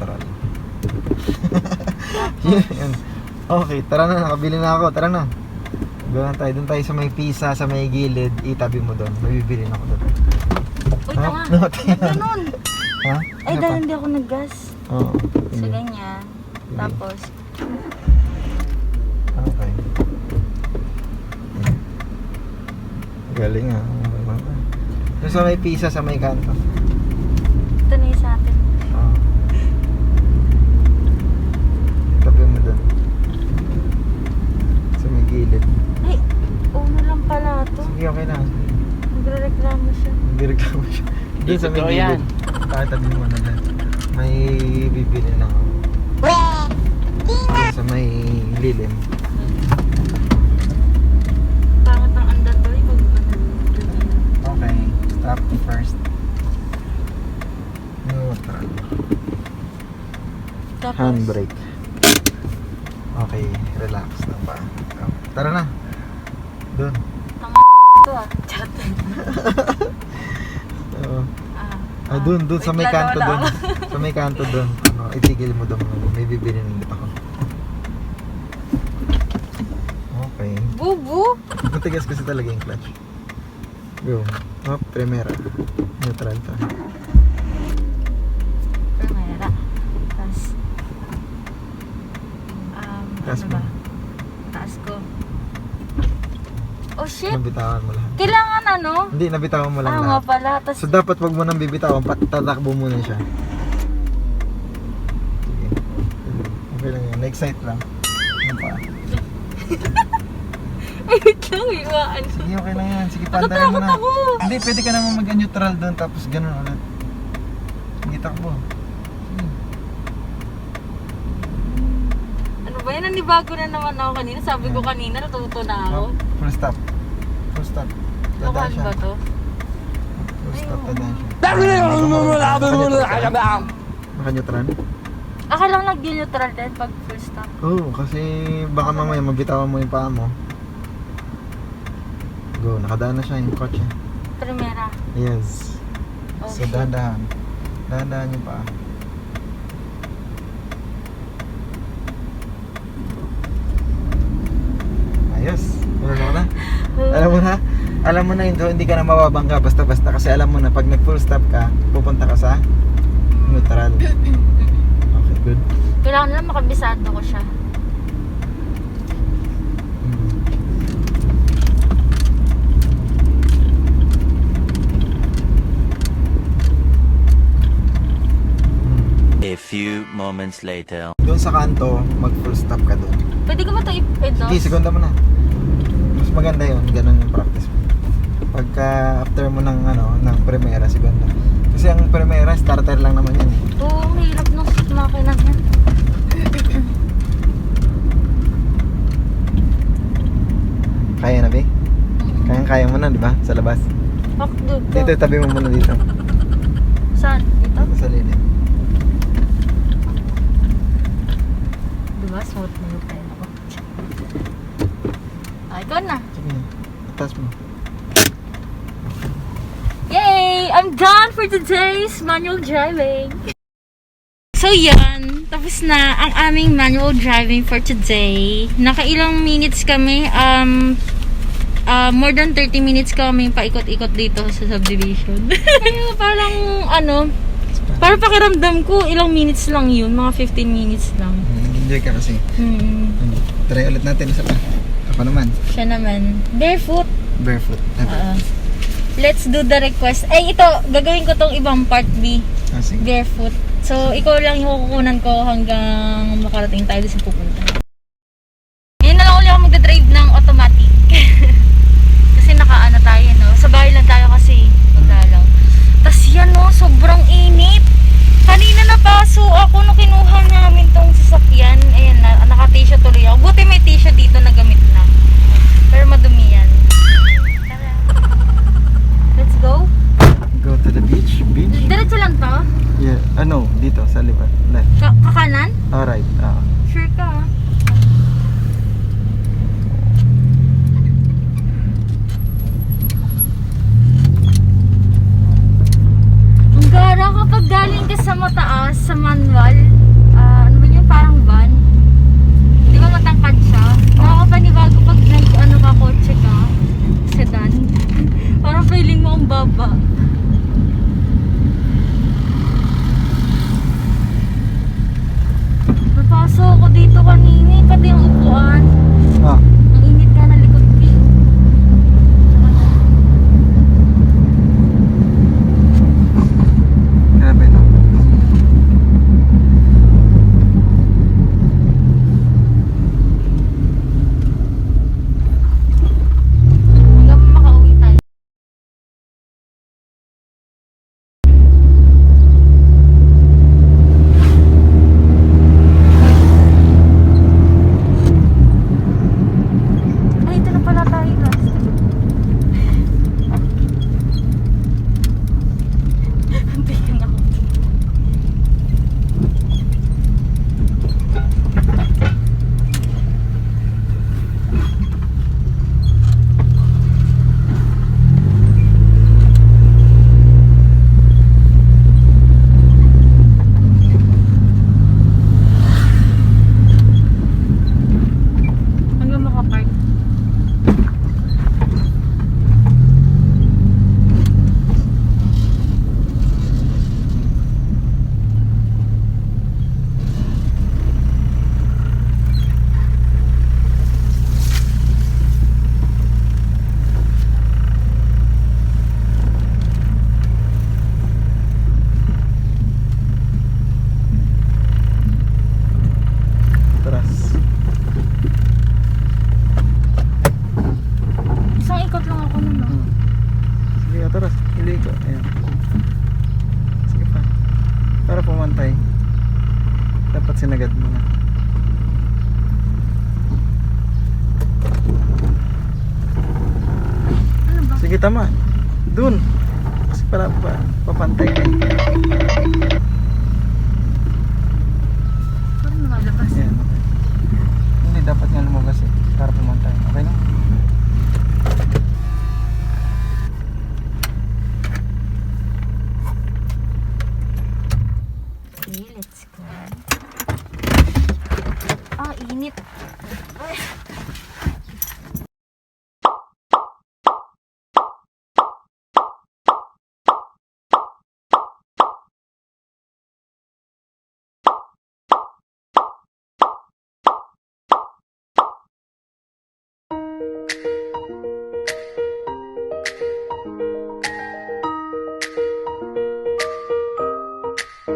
neutral. Yun. Okay, tara na, nakabili na ako, tara na. Doon tayo sa may pisa, sa may gilid, itabi mo doon, may bibili na ako doon. Uy, tama, ganun. Ha? Ay, dahil hindi ako nag-gas. Oo. So, ganyan. Tapos, okay. Galing ah. Doon sa may pisa, sa may kanto. ito na yung sa atin. Oo. Tabi mo doon. Sa may gilid. Ay, una lang pala ito. Sige, okay na. Nagre-reklamo siya. Nagre-reklamo siya. Doon sa may gilid. Tabi mo na doon. May bibili na ako. Doon sa may lilim. Pangat ang anda to. Okay, stop first. Neutral. Tapos, Handbrake. Okay, relax na ba? Tara na. Doon. ito ah. Chat. Doon sa may wait lang, kanto wala doon. Sa may kanto doon. Itigil mo doon. May bibili nito ako. Okay. Bubu! Matigas kasi talaga yung clutch. Go. Primera. Neutral to. Primera. Tapos, Taas ano mo. ba? Taas ko. Oh shit! Nabitawan mo lahat. Kailangan ano? Hindi, nabitawan mo lang nga lahat. pala. Tas, So dapat wag mo nang bibitawan, tatakbo muna siya. Sige. Okay lang yan. Na-excite lang. Ano pa? ay, wait lang, iwaan. Sige, okay lang yan. Sige, pantarin mo na. Ako! Hindi, pwede ka naman mag-neutral doon tapos ganun ulit. Sige, takbo. Ano ba yan? Nanibago na naman ako kanina. Sabi ko kanina, natuto na ako. Full stop. Full stop. Dadaan Lokan siya. ba to? Full stop, dadaan siya. Naka-neutral? Akala ko nag-neutral din pag full stop. Oo, kasi baka mamaya mabitawan mo yung paa mo. Go, nakadaan na siya yung kotse. Primera. Yes. Oh, So dahan-dahan. Dahan-dahan yung paa. Ayos. Alam mo na hindi ka na mababangga basta-basta kasi alam mo na pag nag full stop ka, pupunta ka sa neutral. Okay, good. Kailangan lang makabisado ko siya. A few moments later. Doon sa kanto, mag full stop ka doon. Pwede ko ba ito i-dos? Sige, segunda mo na. Mas maganda yun, ganun yung practice mo. Pagka after mo ng ng primera, segunda. Kasi ang primera, starter lang naman yan. Oo, mahirap nung makina yan. Kaya na, be? Kaya mo na, di ba? Sa labas. Dito, tabi mo muna dito. Saan? Dito? Sa lilim. Diba? Smooth na yung pena ko. Ay, ikaw na. Sige, atas mo. Yay! I'm done for today's manual driving. So yan, tapos na ang aming manual driving for today. Nakailang minutes kami, more than 30 minutes kami paikot-ikot dito sa subdivision. Parang parang pakiramdam ko ilang minutes lang yun, mga 15 minutes lang. Enjoy ka kasi. Try ulit natin isa pa. Ako naman. Siya naman, barefoot. Barefoot. Let's do the request. Ay, ito, gagawin ko tong ibang part B. Sige. Barefoot. So, ikaw lang yung kukunan ko hanggang makarating tayo sa pupunta. Ngayon na lang ulit ako magdadrive ng automatic. Kasi nakaano tayo, no? Sa bahay lang tayo kasi. Lang. Tapos yan, no? Sobrang init. Kanina napaso ako nung kinuha namin tong sasakyan. Ayan na, naka-t-shirt tuloy ako. Buti may t-shirt dito na gamit na. Pero madumi yan. Tara. Let's go. Go to the beach. Beach? Diretso lang to? Yeah. Dito sa libat. Left. Kakanan? Alright. Sure ka, ah. Ang gara kapag galing ka sa mataas, sa manual. pumantay. Dapat sinagad mo na. Ano ba? Sige, tama. Dun. Kasi para papantay ka eh. Parang lumalabas. Yan, okay. Hindi, dapat nga lumabas eh. Para pumantay. Okay na? Okay, let's go. Ah, init. Ay.